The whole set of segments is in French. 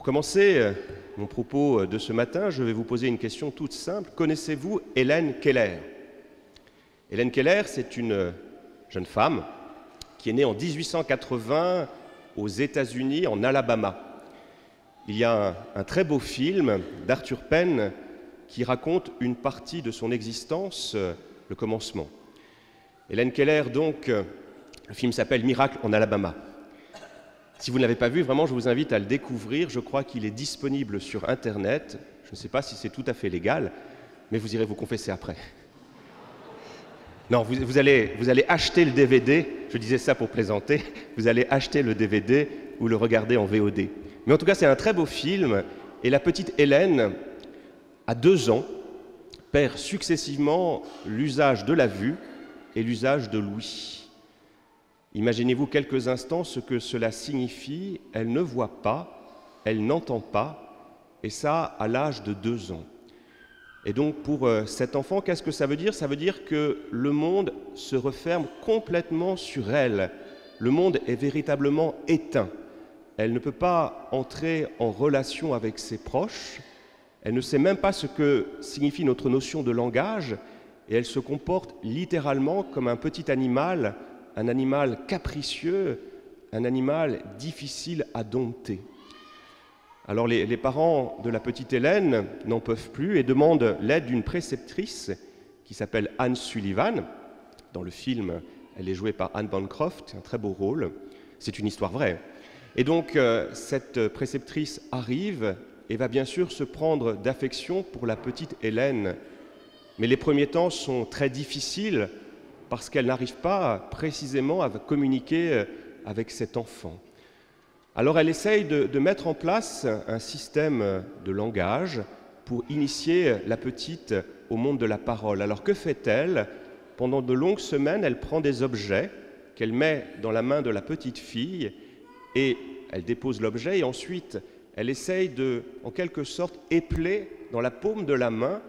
Pour commencer mon propos de ce matin, je vais vous poser une question toute simple. Connaissez-vous Helen Keller? Helen Keller, c'est une jeune femme qui est née en 1880 aux États-Unis, en Alabama. Il y a un très beau film d'Arthur Penn qui raconte une partie de son existence, le commencement. Helen Keller, donc, le film s'appelle Miracle en Alabama. Si vous ne l'avez pas vu, vraiment, je vous invite à le découvrir. Je crois qu'il est disponible sur Internet. Je ne sais pas si c'est tout à fait légal, mais vous irez vous confesser après. Non, vous allez acheter le DVD. Je disais ça pour plaisanter. Vous allez acheter le DVD ou le regarder en VOD. Mais en tout cas, c'est un très beau film. Et la petite Hélène, à 2 ans, perd successivement l'usage de la vue et l'usage de l'ouïe. Imaginez-vous quelques instants ce que cela signifie. Elle ne voit pas, elle n'entend pas, et ça à l'âge de 2 ans. Et donc pour cet enfant, qu'est-ce que ça veut dire? Ça veut dire que le monde se referme complètement sur elle. Le monde est véritablement éteint. Elle ne peut pas entrer en relation avec ses proches. Elle ne sait même pas ce que signifie notre notion de langage, et elle se comporte littéralement comme un petit animal, un animal capricieux, un animal difficile à dompter. Alors les parents de la petite Hélène n'en peuvent plus et demandent l'aide d'une préceptrice qui s'appelle Anne Sullivan. Dans le film, elle est jouée par Anne Bancroft, c'est un très beau rôle. C'est une histoire vraie. Et donc cette préceptrice arrive et va bien sûr se prendre d'affection pour la petite Hélène. Mais les premiers temps sont très difficiles parce qu'elle n'arrive pas précisément à communiquer avec cet enfant. Alors elle essaye de mettre en place un système de langage pour initier la petite au monde de la parole. Alors que fait-elle? Pendant de longues semaines, elle prend des objets qu'elle met dans la main de la petite fille et elle dépose l'objet et ensuite elle essaye de, en quelque sorte, épeler dans la paume de la main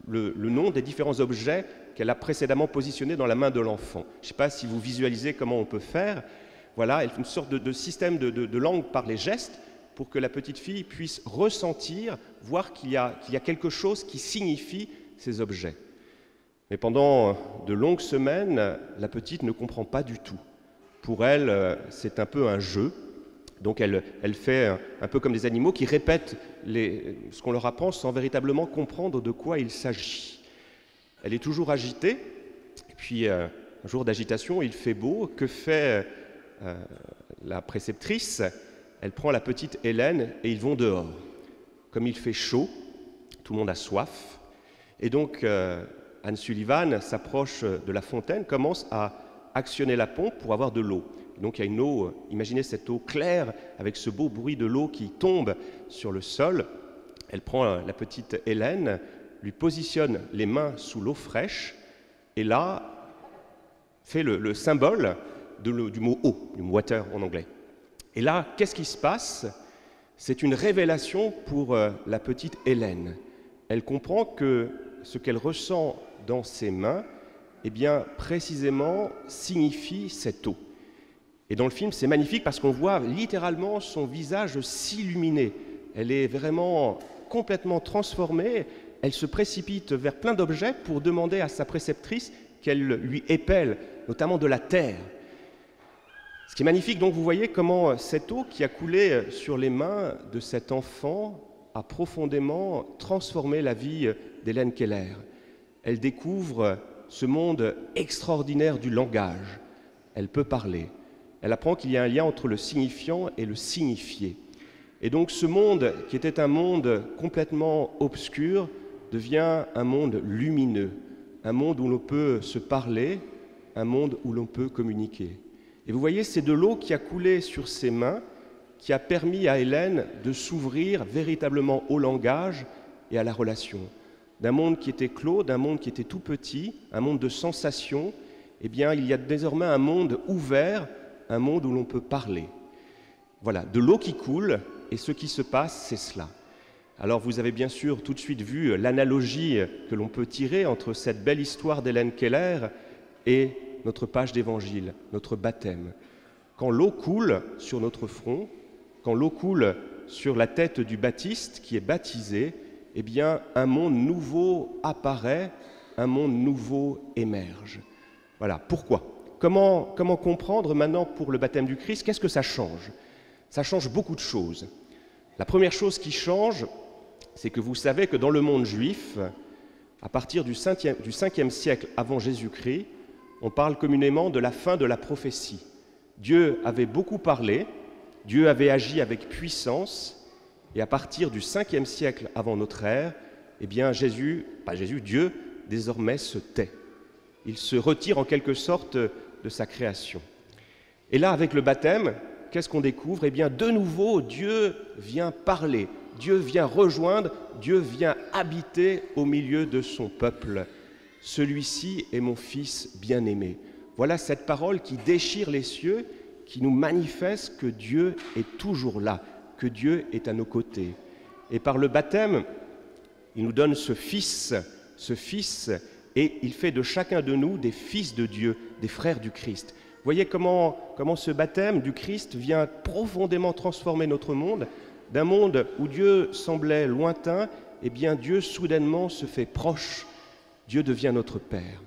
le nom des différents objets qu'elle a précédemment positionnés dans la main de l'enfant. Je ne sais pas si vous visualisez comment on peut faire. Voilà, elle fait une sorte de système de langue par les gestes pour que la petite fille puisse ressentir, voir qu'il y a quelque chose qui signifie ces objets. Mais pendant de longues semaines, la petite ne comprend pas du tout. Pour elle, c'est un peu un jeu. Donc elle fait un peu comme des animaux qui répètent ce qu'on leur apprend sans véritablement comprendre de quoi il s'agit. Elle est toujours agitée, et puis un jour d'agitation, il fait beau. Que fait la préceptrice? Elle prend la petite Hélène et ils vont dehors. Comme il fait chaud, tout le monde a soif, et donc Anne Sullivan s'approche de la fontaine, commence à actionner la pompe pour avoir de l'eau. Donc il y a une eau, imaginez cette eau claire avec ce beau bruit de l'eau qui tombe sur le sol. Elle prend la petite Hélène, lui positionne les mains sous l'eau fraîche et là fait le symbole du mot eau, du mot water en anglais. Et là, qu'est-ce qui se passe? C'est une révélation pour la petite Hélène. Elle comprend que ce qu'elle ressent dans ses mains, eh bien, précisément, signifie cette eau. Et dans le film, c'est magnifique parce qu'on voit littéralement son visage s'illuminer. Elle est vraiment complètement transformée. Elle se précipite vers plein d'objets pour demander à sa préceptrice qu'elle lui épelle, notamment de la terre. Ce qui est magnifique, donc vous voyez comment cette eau qui a coulé sur les mains de cet enfant a profondément transformé la vie d'Helen Keller. Elle découvre ce monde extraordinaire du langage. Elle peut parler. Elle apprend qu'il y a un lien entre le signifiant et le signifié. Et donc ce monde, qui était un monde complètement obscur, devient un monde lumineux, un monde où l'on peut se parler, un monde où l'on peut communiquer. Et vous voyez, c'est de l'eau qui a coulé sur ses mains qui a permis à Hélène de s'ouvrir véritablement au langage et à la relation. D'un monde qui était clos, d'un monde qui était tout petit, un monde de sensations, eh bien, il y a désormais un monde ouvert, un monde où l'on peut parler. Voilà, de l'eau qui coule, et ce qui se passe, c'est cela. Alors vous avez bien sûr tout de suite vu l'analogie que l'on peut tirer entre cette belle histoire d'Helen Keller et notre page d'évangile, notre baptême. Quand l'eau coule sur notre front, quand l'eau coule sur la tête du baptiste qui est baptisé, eh bien, un monde nouveau apparaît, un monde nouveau émerge. Voilà, pourquoi ? Comment comprendre maintenant pour le baptême du Christ? Qu'est-ce que ça change? Ça change beaucoup de choses. La première chose qui change, c'est que vous savez que dans le monde juif, à partir du 5e siècle avant Jésus-Christ, on parle communément de la fin de la prophétie. Dieu avait beaucoup parlé, Dieu avait agi avec puissance, et à partir du 5e siècle avant notre ère, eh bien Dieu, désormais se tait. Il se retire en quelque sorte de sa création. Et là, avec le baptême, qu'est-ce qu'on découvre? Eh bien, de nouveau, Dieu vient parler, Dieu vient rejoindre, Dieu vient habiter au milieu de son peuple. Celui-ci est mon Fils bien-aimé. Voilà cette parole qui déchire les cieux, qui nous manifeste que Dieu est toujours là, que Dieu est à nos côtés. Et par le baptême, il nous donne ce Fils, et il fait de chacun de nous des fils de Dieu, des frères du Christ. Voyez comment ce baptême du Christ vient profondément transformer notre monde, d'un monde où Dieu semblait lointain, eh bien Dieu soudainement se fait proche, Dieu devient notre Père.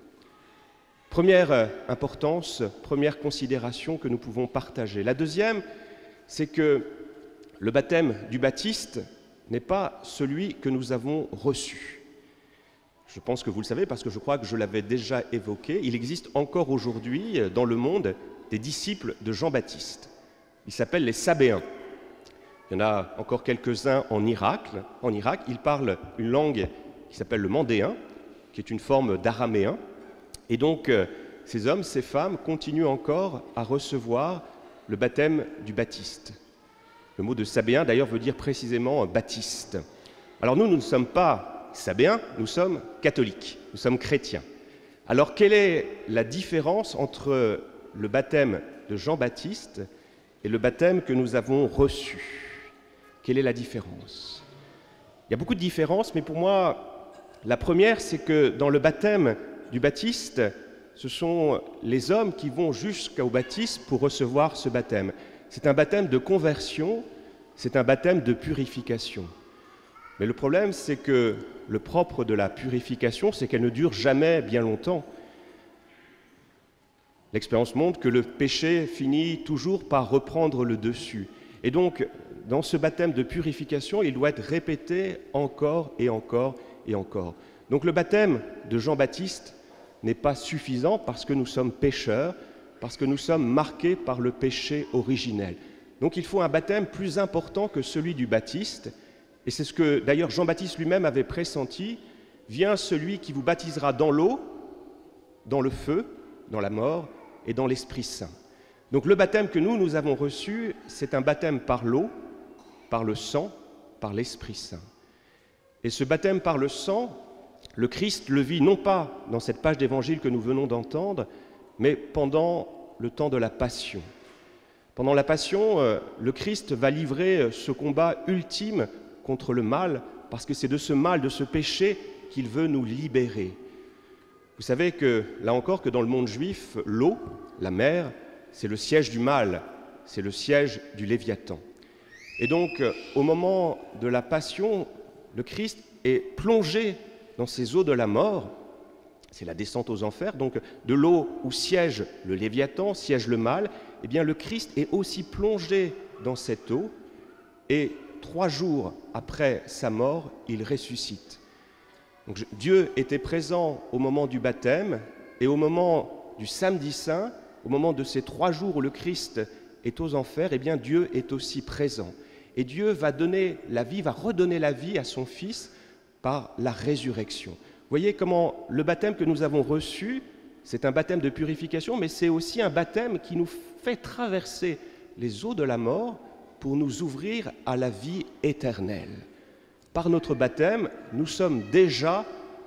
Première importance, première considération que nous pouvons partager. La deuxième, c'est que le baptême du Baptiste n'est pas celui que nous avons reçu. Je pense que vous le savez parce que je crois que je l'avais déjà évoqué. Il existe encore aujourd'hui dans le monde des disciples de Jean-Baptiste. Ils s'appellent les Sabéens. Il y en a encore quelques-uns en Irak. Ils parlent une langue qui s'appelle le mandéen, qui est une forme d'araméen. Et donc, ces hommes, ces femmes continuent encore à recevoir le baptême du Baptiste. Le mot de Sabéen, d'ailleurs, veut dire précisément Baptiste. Alors nous ne sommes pas Sabéens, nous sommes catholiques, nous sommes chrétiens. Alors, quelle est la différence entre le baptême de Jean-Baptiste et le baptême que nous avons reçu? Quelle est la différence? Il y a beaucoup de différences, mais pour moi, la première, c'est que dans le baptême du Baptiste, ce sont les hommes qui vont jusqu'au baptême pour recevoir ce baptême. C'est un baptême de conversion, c'est un baptême de purification. Mais le problème, c'est que le propre de la purification, c'est qu'elle ne dure jamais bien longtemps. L'expérience montre que le péché finit toujours par reprendre le dessus. Et donc, dans ce baptême de purification, il doit être répété encore et encore et encore. Donc le baptême de Jean-Baptiste n'est pas suffisant parce que nous sommes pécheurs, parce que nous sommes marqués par le péché originel. Donc il faut un baptême plus important que celui du Baptiste, et c'est ce que d'ailleurs Jean-Baptiste lui-même avait pressenti. Vient celui qui vous baptisera dans l'eau, dans le feu, dans la mort et dans l'Esprit Saint. Donc le baptême que nous avons reçu, c'est un baptême par l'eau, par le sang, par l'Esprit Saint. Et ce baptême par le sang, le Christ le vit non pas dans cette page d'évangile que nous venons d'entendre, mais pendant le temps de la Passion. Pendant la Passion, le Christ va livrer ce combat ultime contre le mal, parce que c'est de ce mal, de ce péché qu'il veut nous libérer. Vous savez que, là encore, que dans le monde juif, l'eau, la mer, c'est le siège du mal, c'est le siège du Léviathan. Et donc, au moment de la Passion, le Christ est plongé dans ces eaux de la mort, c'est la descente aux enfers, donc de l'eau où siège le Léviathan, siège le mal, eh bien le Christ est aussi plongé dans cette eau, et 3 jours après sa mort, il ressuscite. Donc, Dieu était présent au moment du baptême, et au moment du samedi saint, au moment de ces 3 jours où le Christ est aux enfers, eh bien Dieu est aussi présent. Et Dieu va donner la vie, va redonner la vie à son Fils par la résurrection. Vous voyez comment le baptême que nous avons reçu, c'est un baptême de purification, mais c'est aussi un baptême qui nous fait traverser les eaux de la mort pour nous ouvrir à la vie éternelle. Par notre baptême, nous sommes déjà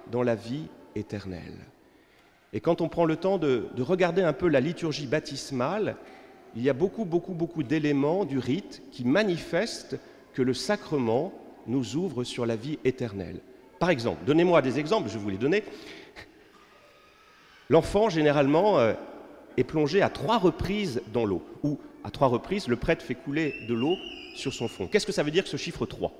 dans la vie éternelle. Et quand on prend le temps de regarder un peu la liturgie baptismale, il y a beaucoup d'éléments du rite qui manifestent que le sacrement nous ouvre sur la vie éternelle. Par exemple, donnez-moi des exemples, je vais vous les donner. L'enfant, généralement, est plongé à 3 reprises dans l'eau, ou à 3 reprises, le prêtre fait couler de l'eau sur son front. Qu'est-ce que ça veut dire, ce chiffre 3?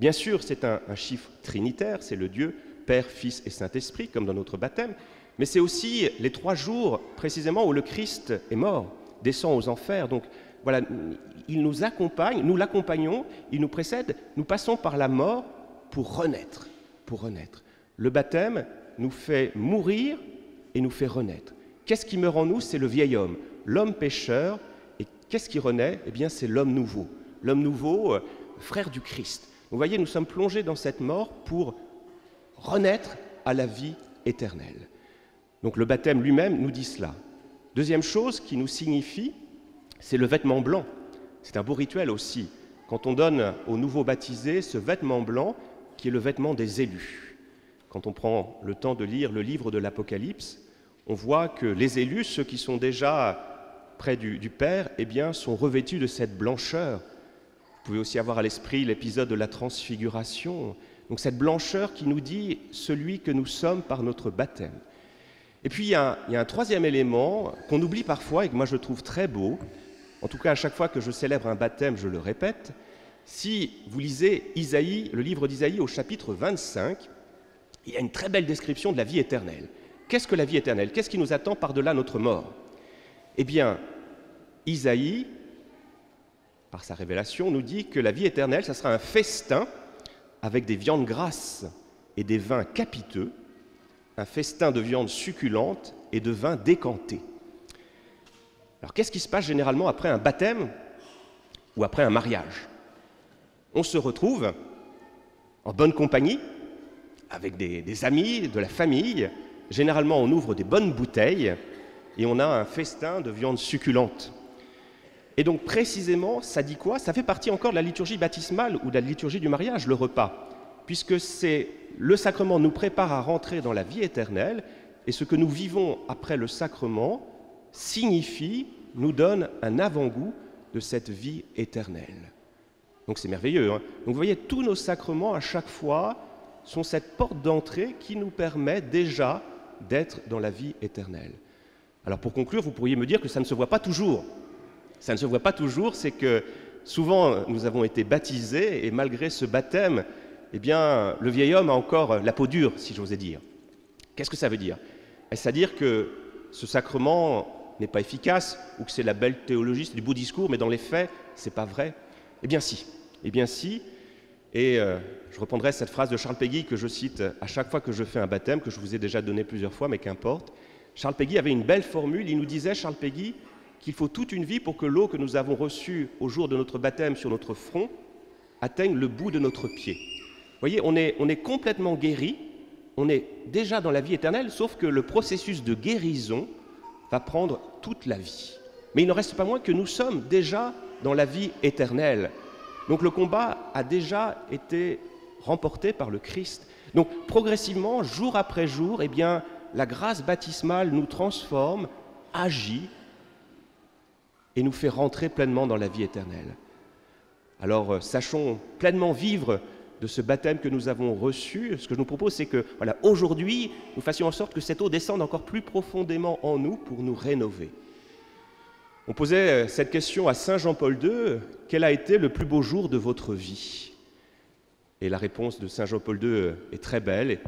Bien sûr, c'est un chiffre trinitaire, c'est le Dieu, Père, Fils et Saint-Esprit, comme dans notre baptême, mais c'est aussi les 3 jours, précisément, où le Christ est mort, descend aux enfers. Donc, voilà, il nous accompagne, nous l'accompagnons, il nous précède, nous passons par la mort pour renaître, pour renaître. Le baptême nous fait mourir et nous fait renaître. Qu'est-ce qui meurt en nous? C'est le vieil homme, l'homme pécheur. Et qu'est-ce qui renaît? Eh bien, c'est l'homme nouveau, frère du Christ. Vous voyez, nous sommes plongés dans cette mort pour renaître à la vie éternelle. Donc le baptême lui-même nous dit cela. Deuxième chose qui nous signifie, c'est le vêtement blanc. C'est un beau rituel aussi. Quand on donne aux nouveaux baptisés ce vêtement blanc, qui est le vêtement des élus. Quand on prend le temps de lire le livre de l'Apocalypse, on voit que les élus, ceux qui sont déjà près du Père, eh bien, sont revêtus de cette blancheur. Vous pouvez aussi avoir à l'esprit l'épisode de la transfiguration. Donc cette blancheur qui nous dit celui que nous sommes par notre baptême. Et puis il y a un troisième élément qu'on oublie parfois et que moi je trouve très beau. En tout cas, à chaque fois que je célèbre un baptême, je le répète. Si vous lisez Isaïe, le livre d'Isaïe au chapitre 25, il y a une très belle description de la vie éternelle. Qu'est-ce que la vie éternelle? Qu'est-ce qui nous attend par-delà notre mort? Eh bien, Isaïe, par sa révélation, nous dit que la vie éternelle, ça sera un festin avec des viandes grasses et des vins capiteux, un festin de viande succulente et de vin décanté. Alors, qu'est-ce qui se passe généralement après un baptême ou après un mariage? On se retrouve en bonne compagnie, avec des amis, de la famille. Généralement, on ouvre des bonnes bouteilles et on a un festin de viande succulente. Et donc, précisément, ça dit quoi? Ça fait partie encore de la liturgie baptismale ou de la liturgie du mariage, le repas, puisque c'est le sacrement nous prépare à rentrer dans la vie éternelle, et ce que nous vivons après le sacrement signifie, nous donne un avant-goût de cette vie éternelle. Donc c'est merveilleux, hein? Donc vous voyez, tous nos sacrements, à chaque fois, sont cette porte d'entrée qui nous permet déjà d'être dans la vie éternelle. Alors pour conclure, vous pourriez me dire que ça ne se voit pas toujours. Ça ne se voit pas toujours, c'est que souvent nous avons été baptisés et malgré ce baptême, eh bien, le vieil homme a encore la peau dure, si j'osais dire. Qu'est-ce que ça veut dire? Est-ce à dire que ce sacrement n'est pas efficace ou que c'est la belle théologie, c'est du beau discours, mais dans les faits, c'est pas vrai? Eh bien si. Eh bien si. Et je reprendrai cette phrase de Charles Péguy que je cite à chaque fois que je fais un baptême, que je vous ai déjà donné plusieurs fois, mais qu'importe. Charles Péguy avait une belle formule, il nous disait, Charles Péguy, qu'il faut toute une vie pour que l'eau que nous avons reçue au jour de notre baptême sur notre front atteigne le bout de notre pied. Vous voyez, on est complètement guéri, on est déjà dans la vie éternelle, sauf que le processus de guérison va prendre toute la vie. Mais il ne reste pas moins que nous sommes déjà dans la vie éternelle. Donc le combat a déjà été remporté par le Christ. Donc progressivement, jour après jour, eh bien, la grâce baptismale nous transforme, agit et nous fait rentrer pleinement dans la vie éternelle. Alors sachons pleinement vivre de ce baptême que nous avons reçu. Ce que je nous propose, c'est que voilà, aujourd'hui, nous fassions en sorte que cette eau descende encore plus profondément en nous pour nous rénover. On posait cette question à Saint Jean-Paul II, quel a été le plus beau jour de votre vie? Et la réponse de Saint Jean-Paul II est très belle.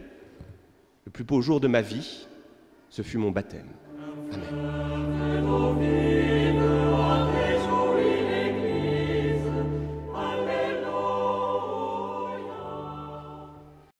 Le plus beau jour de ma vie, ce fut mon baptême. Amen.